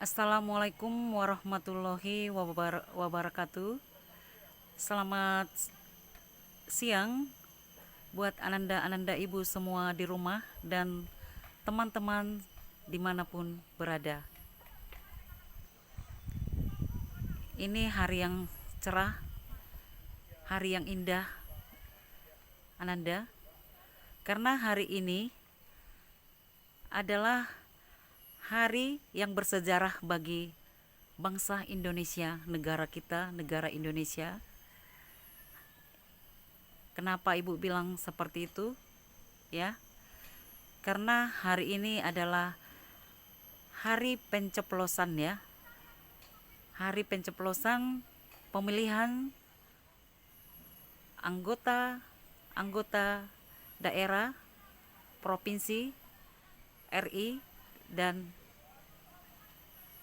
Assalamualaikum warahmatullahi wabarakatuh. Selamat siang buat Ananda Ibu semua di rumah dan teman-teman dimanapun berada. Ini hari yang cerah, hari yang indah Ananda, karena hari ini adalah hari yang bersejarah bagi bangsa Indonesia, negara kita, negara Indonesia. Kenapa Ibu bilang seperti itu? Ya, karena hari ini adalah hari pencoblosan ya. Hari pencoblosan pemilihan anggota daerah, provinsi, RI, dan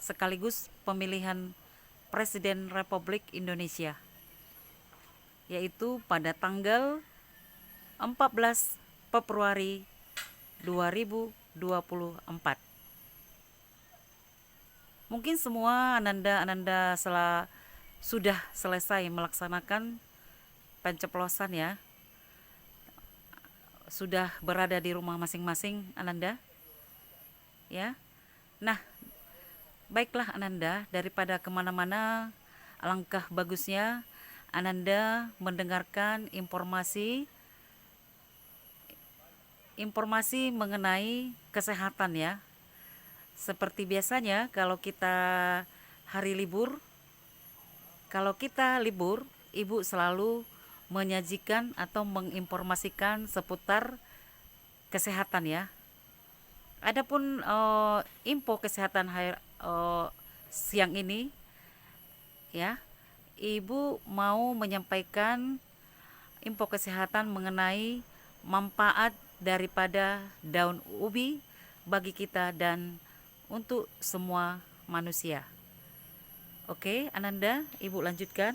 sekaligus pemilihan Presiden Republik Indonesia, yaitu pada tanggal 14 Februari 2024. Mungkin semua Ananda sudah selesai melaksanakan pencoblosan ya, sudah berada di rumah masing-masing Ananda ya. Nah, baiklah Ananda, daripada kemana-mana, alangkah bagusnya Ananda mendengarkan informasi mengenai kesehatan ya. Seperti biasanya kalau kita libur, Ibu selalu menyajikan atau menginformasikan seputar kesehatan ya. Adapun info kesehatan siang ini ya, Ibu mau menyampaikan info kesehatan mengenai manfaat daripada daun ubi bagi kita dan untuk semua manusia. Oke, Ananda, Ibu lanjutkan.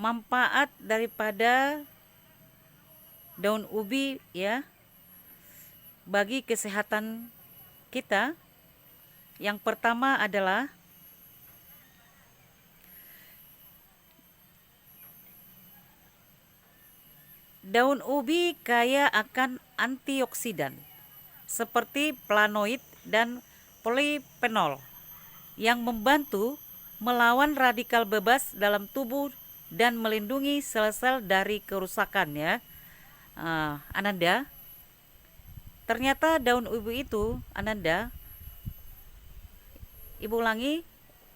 Manfaat daripada daun ubi ya bagi kesehatan kita. Yang pertama adalah daun ubi kaya akan antioksidan seperti flavonoid dan polifenol yang membantu melawan radikal bebas dalam tubuh dan melindungi sel-sel dari kerusakan ya. Ananda, ternyata daun ubi itu Ananda, Ibu ulangi,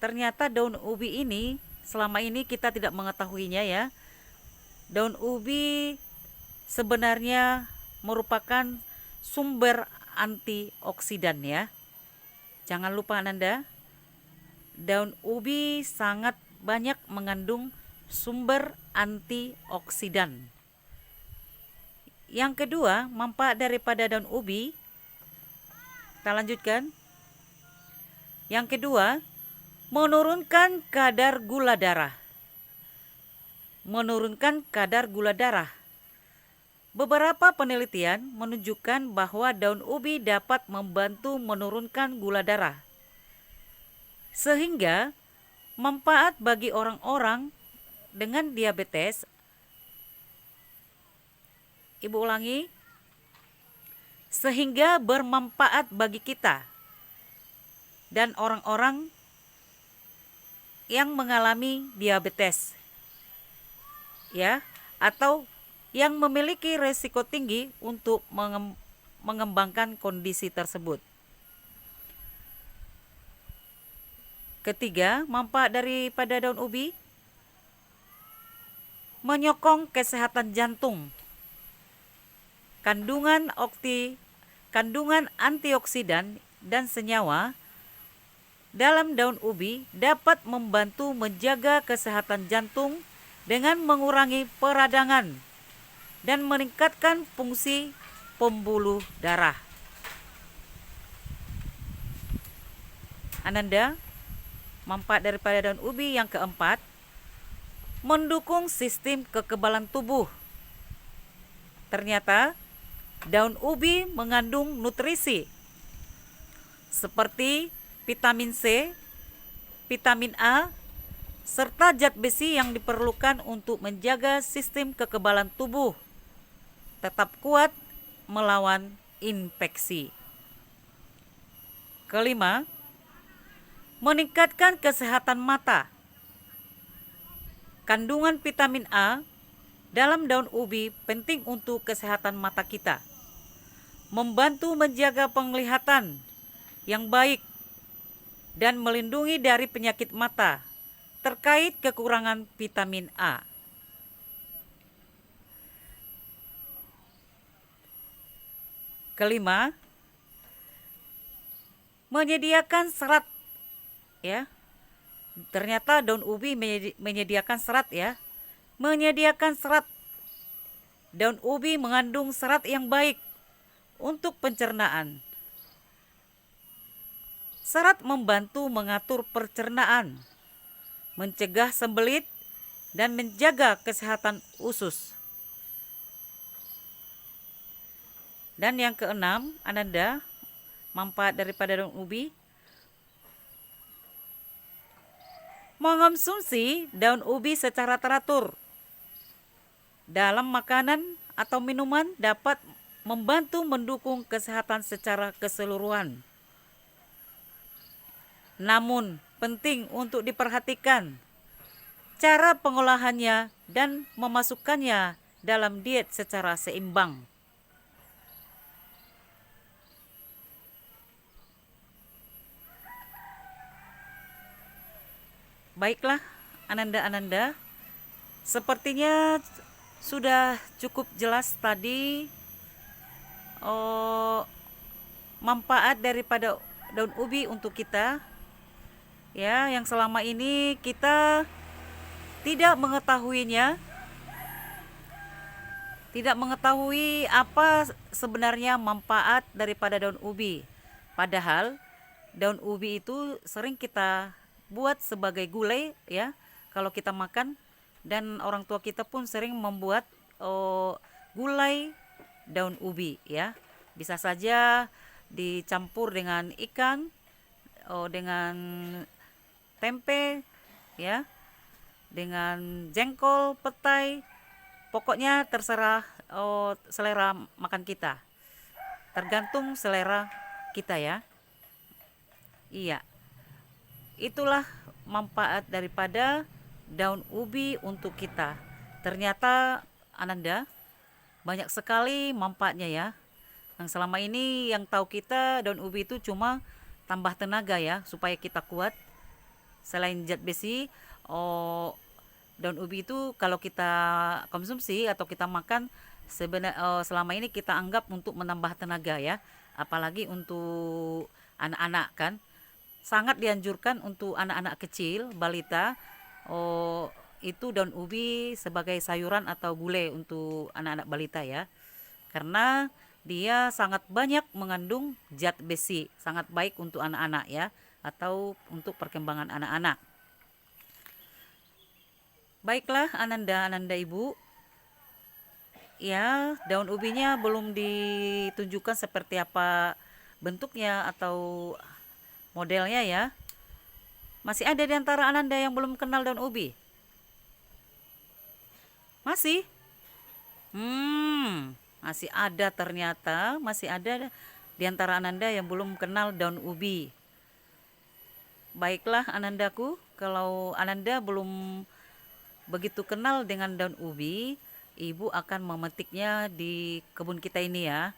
ternyata daun ubi ini selama ini kita tidak mengetahuinya ya. Daun ubi sebenarnya merupakan sumber antioksidan ya. Jangan lupa Ananda, daun ubi sangat banyak mengandung sumber antioksidan. Yang kedua, manfaat daripada daun ubi, kita lanjutkan. Yang kedua, menurunkan kadar gula darah. Beberapa penelitian menunjukkan bahwa daun ubi dapat membantu menurunkan gula darah, sehingga manfaat bagi orang-orang dengan diabetes. Ibu ulangi, sehingga bermanfaat bagi kita dan orang-orang yang mengalami diabetes ya, atau yang memiliki resiko tinggi untuk mengembangkan kondisi tersebut. Ketiga, manfaat daripada daun ubi menyokong kesehatan jantung. Kandungan antioksidan dan senyawa dalam daun ubi dapat membantu menjaga kesehatan jantung dengan mengurangi peradangan dan meningkatkan fungsi pembuluh darah. Ananda, manfaat daripada daun ubi yang keempat, mendukung sistem kekebalan tubuh. Ternyata daun ubi mengandung nutrisi seperti vitamin C, vitamin A, serta zat besi yang diperlukan untuk menjaga sistem kekebalan tubuh tetap kuat melawan infeksi. Kelima, meningkatkan kesehatan mata. Kandungan vitamin A dalam daun ubi penting untuk kesehatan mata kita, membantu menjaga penglihatan yang baik dan melindungi dari penyakit mata terkait kekurangan vitamin A. Kelima, menyediakan serat ya. Ternyata daun ubi menyediakan serat ya. Menyediakan serat. Daun ubi mengandung serat yang baik untuk pencernaan. Serat membantu mengatur pencernaan, mencegah sembelit, dan menjaga kesehatan usus. Dan yang keenam, Ananda, manfaat daripada daun ubi. Mengonsumsi daun ubi secara teratur dalam makanan atau minuman dapat membantu mendukung kesehatan secara keseluruhan. Namun, penting untuk diperhatikan cara pengolahannya dan memasukkannya dalam diet secara seimbang. Baiklah, Ananda, sepertinya sudah cukup jelas tadi manfaat daripada daun ubi untuk kita. Ya, yang selama ini kita tidak mengetahuinya, tidak mengetahui apa sebenarnya manfaat daripada daun ubi. Padahal daun ubi itu sering kita buat sebagai gulai ya kalau kita makan, dan orang tua kita pun sering membuat gulai daun ubi ya. Bisa saja dicampur dengan ikan, dengan tempe ya, dengan jengkol, petai, pokoknya terserah selera makan kita, tergantung selera kita ya. Iya, itulah manfaat daripada daun ubi untuk kita. Ternyata Ananda, banyak sekali manfaatnya ya. Yang selama ini yang tahu kita daun ubi itu cuma tambah tenaga ya, supaya kita kuat. Selain zat besi, daun ubi itu kalau kita konsumsi atau kita makan selama ini kita anggap untuk menambah tenaga ya, apalagi untuk anak-anak kan. Sangat dianjurkan untuk anak-anak kecil, balita, itu daun ubi sebagai sayuran atau gulai untuk anak-anak balita ya. Karena dia sangat banyak mengandung zat besi, sangat baik untuk anak-anak ya, atau untuk perkembangan anak-anak. Baiklah Ananda Ibu, ya daun ubinya belum ditunjukkan seperti apa bentuknya atau modelnya ya. Masih ada di antara Ananda yang belum kenal daun ubi? Masih? Masih ada ternyata, masih ada di antara Ananda yang belum kenal daun ubi. Baiklah Anandaku, kalau Ananda belum begitu kenal dengan daun ubi, Ibu akan memetiknya di kebun kita ini ya.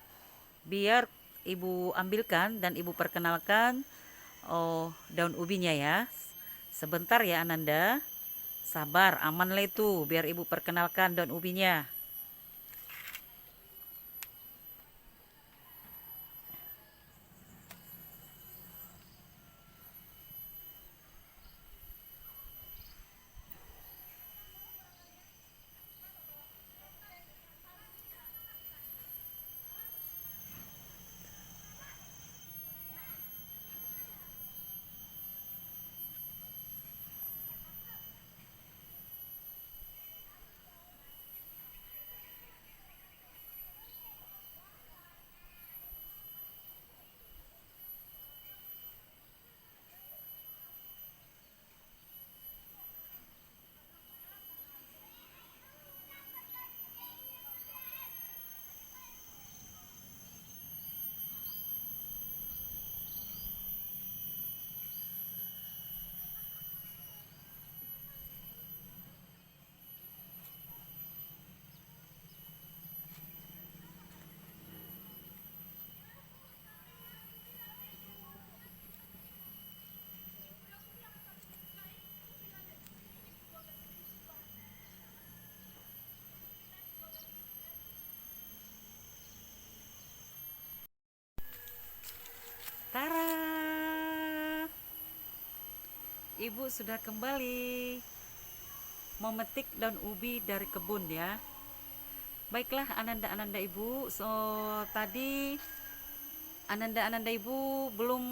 Biar Ibu ambilkan dan Ibu perkenalkan daun ubinya ya. Sebentar ya Ananda. Sabar, aman lah itu, biar Ibu perkenalkan daun ubinya. Ibu sudah kembali memetik daun ubi dari kebun ya. Baiklah Ananda Ibu, so tadi Ananda Ibu belum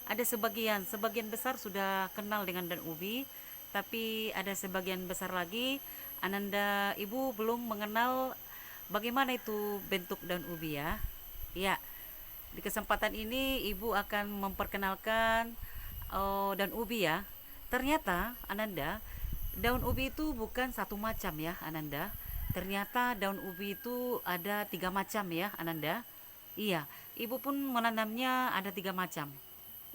ada sebagian besar sudah kenal dengan daun ubi, tapi ada sebagian besar lagi Ananda Ibu belum mengenal bagaimana itu bentuk daun ubi ya. Ya, di kesempatan ini Ibu akan memperkenalkan daun ubi ya. Ternyata Ananda, daun ubi itu bukan satu macam ya Ananda. Ternyata daun ubi itu ada 3 macam ya Ananda. Iya, Ibu pun menanamnya ada 3 macam.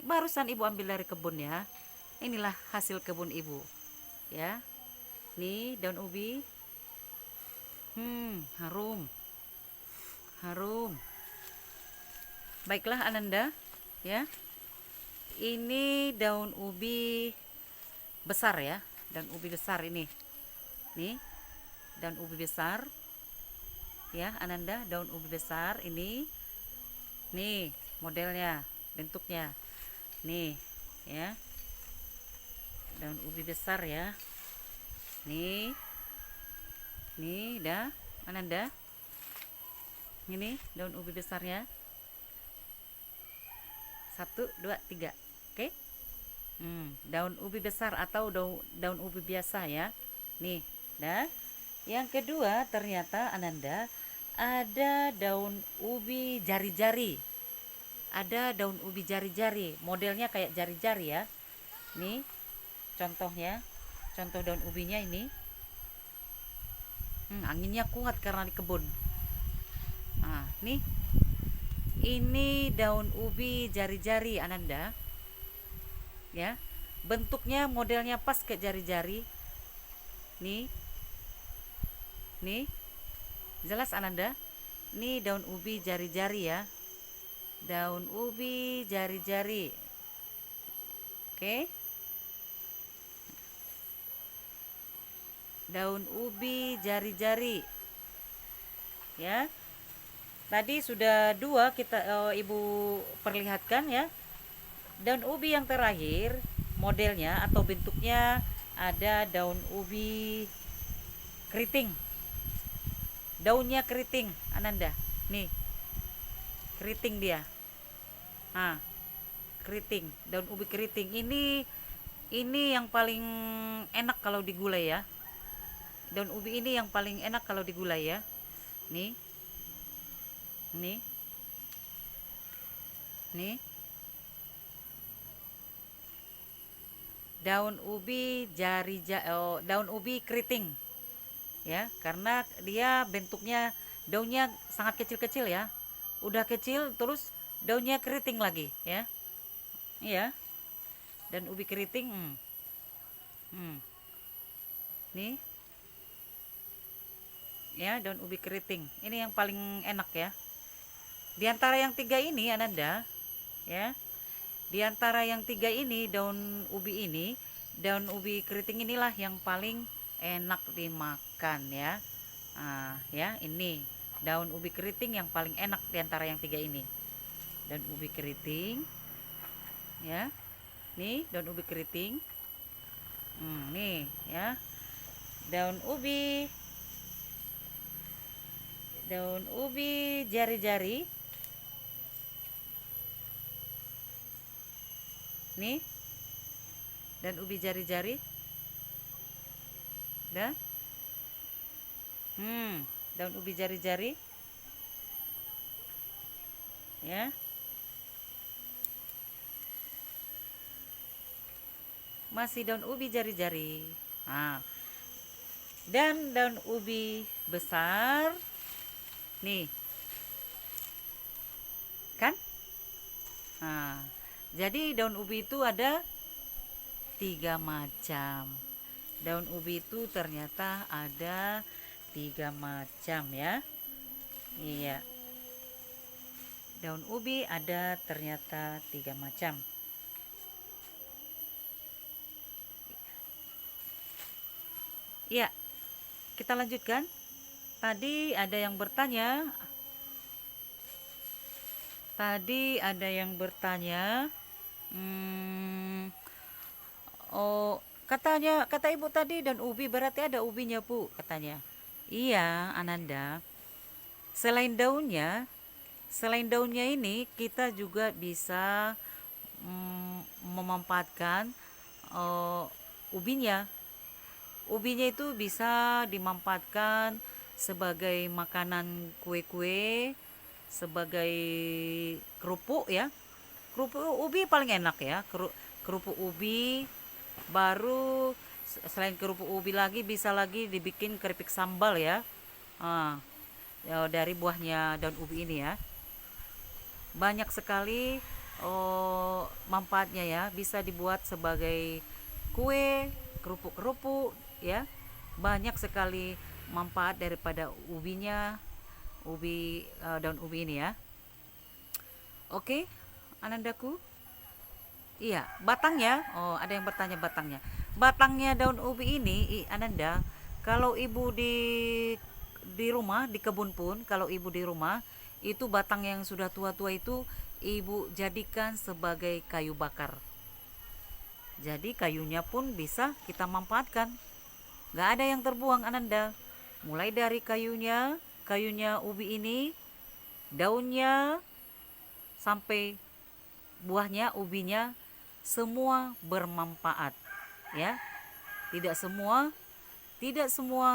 Barusan Ibu ambil dari kebun ya. Inilah hasil kebun Ibu. Ya, nih daun ubi. Harum, harum. Baiklah Ananda, ya. Ini daun ubi besar ya, daun ubi besar ini. Nih, daun ubi besar. Ya, Ananda, daun ubi besar ini. Nih, modelnya, bentuknya. Nih, ya. Daun ubi besar ya. Nih. Nih, dah, Ananda. Ini daun ubi besarnya. 1, 2, 3. Oke. Daun ubi besar atau daun ubi biasa ya. Nih, dah. Yang kedua, ternyata Ananda ada daun ubi jari-jari. Ada daun ubi jari-jari, modelnya kayak jari-jari ya. Nih, contohnya. Contoh daun ubinya ini. Anginnya kuat karena di kebun. Nah, nih. Ini daun ubi jari-jari Ananda. Ya. Bentuknya modelnya pas ke jari-jari. Nih. Nih. Jelas Ananda? Ini daun ubi jari-jari ya. Daun ubi jari-jari. Oke. Daun ubi jari-jari. Ya. Tadi sudah 2 Ibu perlihatkan ya. Daun ubi yang terakhir modelnya atau bentuknya ada daun ubi keriting. Daunnya keriting Ananda. Nih. Keriting dia. Keriting, daun ubi keriting. Ini yang paling enak kalau digulai ya. Daun ubi ini yang paling enak kalau digulai ya. Nih. Nih. Nih. Daun ubi daun ubi keriting. Ya, karena dia bentuknya daunnya sangat kecil-kecil ya. Udah kecil terus daunnya keriting lagi ya. Iya. Dan ubi keriting. Nih. Ya, daun ubi keriting. Ini yang paling enak ya. Di antara yang 3 ini Ananda, ya. Di antara yang 3 ini daun ubi keriting inilah yang paling enak dimakan ya. Ya, ini daun ubi keriting yang paling enak di antara yang 3 ini. Daun ubi keriting. Ya. Nih, daun ubi keriting. Nih, ya. Daun ubi jari-jari. Nih. Dan ubi jari-jari. Dah. Daun ubi jari-jari. Ya. Masih daun ubi jari-jari. Dan daun ubi besar. Nih. Kan? Jadi daun ubi itu ada 3 macam. Daun ubi itu ternyata ada 3 macam ya. Iya. Daun ubi ada ternyata 3 macam. Iya. Kita lanjutkan. Tadi ada yang bertanya. Oh, kata ibu tadi daun ubi berarti ada ubinya bu katanya. Iya Ananda. Selain daunnya, selain daunnya ini kita juga bisa memanfaatkan eh, ubinya. Ubinya itu bisa dimanfaatkan sebagai makanan kue-kue, sebagai kerupuk ya. Kerupuk ubi paling enak ya. Kerupuk ubi, baru selain kerupuk ubi lagi bisa lagi dibikin keripik sambal ya. Ah, ya, dari buahnya daun ubi ini ya. Banyak sekali manfaatnya ya, bisa dibuat sebagai kue, kerupuk-kerupuk ya. Banyak sekali manfaat daripada ubinya, daun ubi ini ya. Oke, Anandaku. Iya, batangnya. Oh, ada yang bertanya batangnya. Batangnya daun ubi ini, Ananda, kalau ibu di rumah, di kebun pun, kalau ibu di rumah, itu batang yang sudah tua-tua itu ibu jadikan sebagai kayu bakar. Jadi kayunya pun bisa kita manfaatkan. Gak ada yang terbuang Ananda. Mulai dari kayunya ubi ini, daunnya sampai buahnya, ubinya, semua bermanfaat ya. Tidak semua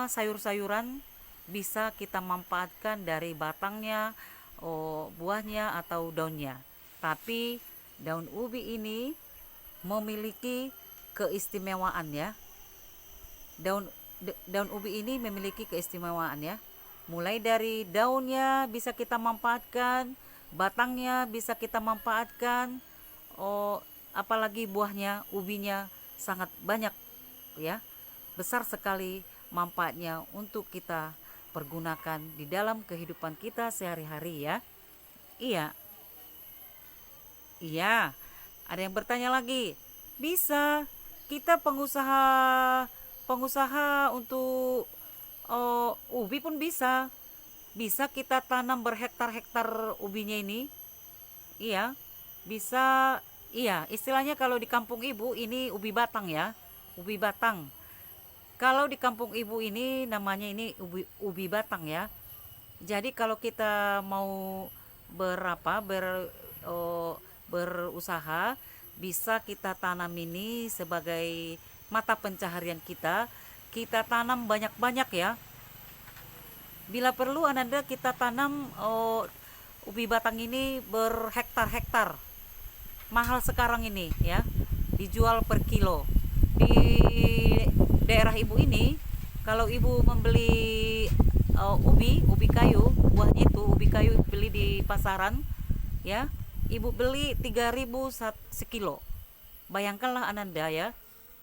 sayur-sayuran bisa kita manfaatkan dari batangnya, buahnya atau daunnya. Tapi daun ubi ini memiliki keistimewaan ya. Daun ubi ini memiliki keistimewaan ya. Mulai dari daunnya bisa kita manfaatkan, batangnya bisa kita manfaatkan, apalagi buahnya, ubinya sangat banyak ya. Besar sekali manfaatnya untuk kita pergunakan di dalam kehidupan kita sehari-hari ya. Iya, iya. Ada yang bertanya lagi. Bisa kita pengusaha untuk ubi pun bisa. Bisa kita tanam berhektar-hektar ubinya ini. Iya, bisa. Iya, istilahnya kalau di kampung ibu ini ubi batang ya. Ubi batang. Kalau di kampung ibu ini namanya ini ubi batang ya. Jadi kalau kita mau berapa oh, berusaha, bisa kita tanam ini sebagai mata pencaharian kita. Kita tanam banyak-banyak ya. Bila perlu Ananda kita tanam ubi batang ini berhektar-hektar. Mahal sekarang ini ya, dijual per kilo. Di daerah ibu ini, kalau ibu membeli ubi kayu, buahnya itu ubi kayu beli di pasaran ya, ibu beli 3.000 sekilo. Bayangkanlah Ananda ya,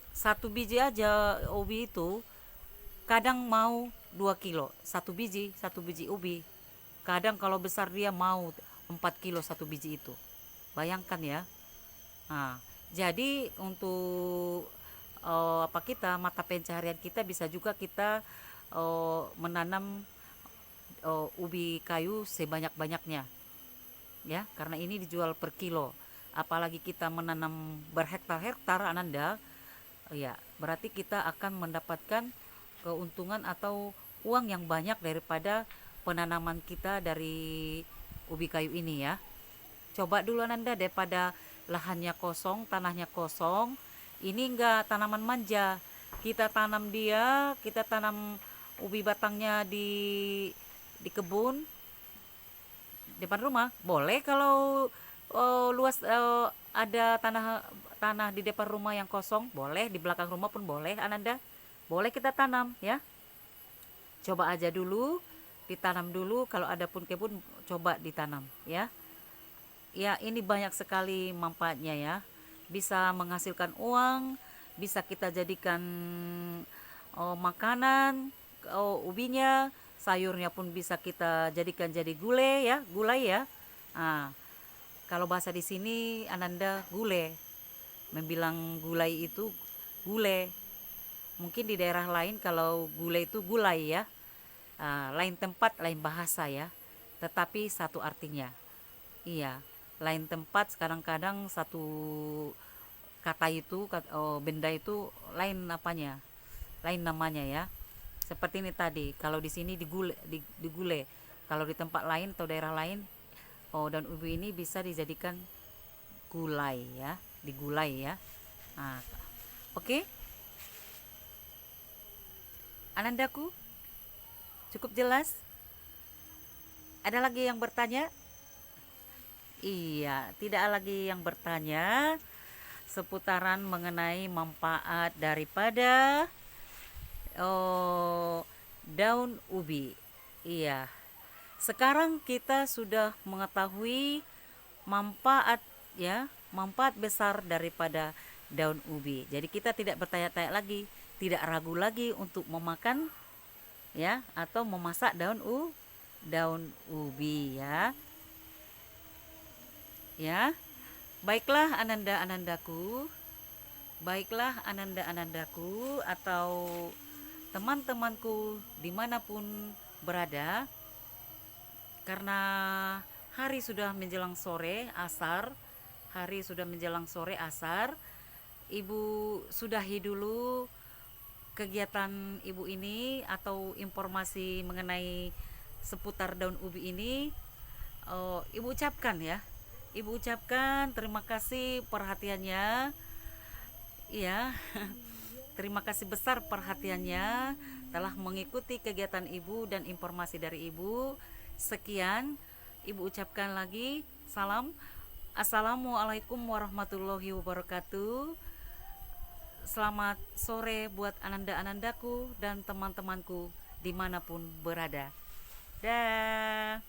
satu biji aja ubi itu kadang mau 2 kilo satu biji ubi. Kadang kalau besar dia mau 4 kilo satu biji itu. Bayangkan ya. Nah, jadi untuk mata pencaharian kita bisa juga kita menanam ubi kayu sebanyak-banyaknya ya, karena ini dijual per kilo. Apalagi kita menanam berhektar-hektar Ananda, ya berarti kita akan mendapatkan keuntungan atau uang yang banyak daripada penanaman kita dari ubi kayu ini ya. Coba dulu Ananda, daripada lahannya kosong, tanahnya kosong, ini enggak tanaman manja. Kita tanam ubi batangnya di kebun depan rumah. Boleh kalau luas, ada tanah di depan rumah yang kosong, boleh di belakang rumah pun boleh Ananda. Boleh kita tanam ya. Coba aja dulu, ditanam dulu, kalau ada pun kebun coba ditanam ya. Ya, ini banyak sekali manfaatnya ya. Bisa menghasilkan uang, bisa kita jadikan makanan, ubinya, sayurnya pun bisa kita jadikan jadi gulai ya. Nah, kalau bahasa di sini Ananda gulai, membilang gulai itu gulai. Mungkin di daerah lain kalau gulai itu gulai ya. Lain tempat, lain bahasa ya. Tetapi satu artinya. Iya, lain tempat kadang-kadang satu kata itu benda itu lain apanya, lain namanya ya. Seperti ini tadi, kalau di sini digule, kalau di tempat lain atau daerah lain, daun ubi ini bisa dijadikan gulai ya, digulai ya. Nah, oke, Anandaku, cukup jelas? Ada lagi yang bertanya? Iya, tidak lagi yang bertanya seputaran mengenai manfaat daripada daun ubi. Iya. Sekarang kita sudah mengetahui manfaat ya, manfaat besar daripada daun ubi. Jadi kita tidak bertanya-tanya lagi, tidak ragu lagi untuk memakan ya atau memasak daun ubi ya. Ya. Baiklah Ananda-anandaku. Baiklah Ananda-anandaku atau teman-temanku dimanapun berada, karena hari sudah menjelang sore asar, Ibu sudahi dulu kegiatan Ibu ini atau informasi mengenai seputar daun ubi ini. Ibu ucapkan terima kasih perhatiannya ya. Terima kasih besar perhatiannya telah mengikuti kegiatan Ibu dan informasi dari Ibu. Sekian, Ibu ucapkan lagi salam. Assalamualaikum warahmatullahi wabarakatuh. Selamat sore buat Ananda-anandaku dan teman-temanku dimanapun berada. Dah.